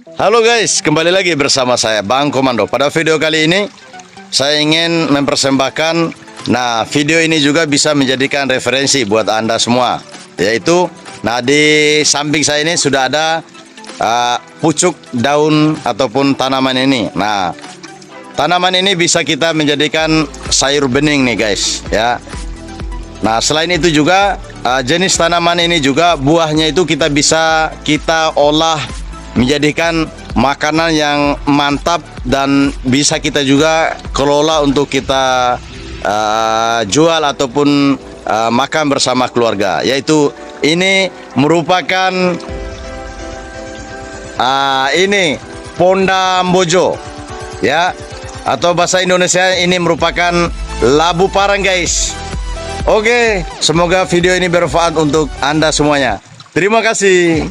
Halo guys, kembali lagi bersama saya Bang Komando. Pada video kali ini saya ingin mempersembahkan, video ini juga bisa menjadikan referensi buat Anda semua, yaitu di samping saya ini sudah ada pucuk daun ataupun tanaman ini. Tanaman ini bisa kita menjadikan sayur bening nih guys ya. Selain itu juga jenis tanaman ini juga buahnya itu kita bisa olah menjadikan makanan yang mantap dan bisa kita juga kelola untuk kita jual ataupun makan bersama keluarga. Yaitu ini merupakan ini pondambojo ya, atau bahasa Indonesia ini merupakan labu parang guys. Oke, semoga video ini bermanfaat untuk Anda semuanya. Terima kasih.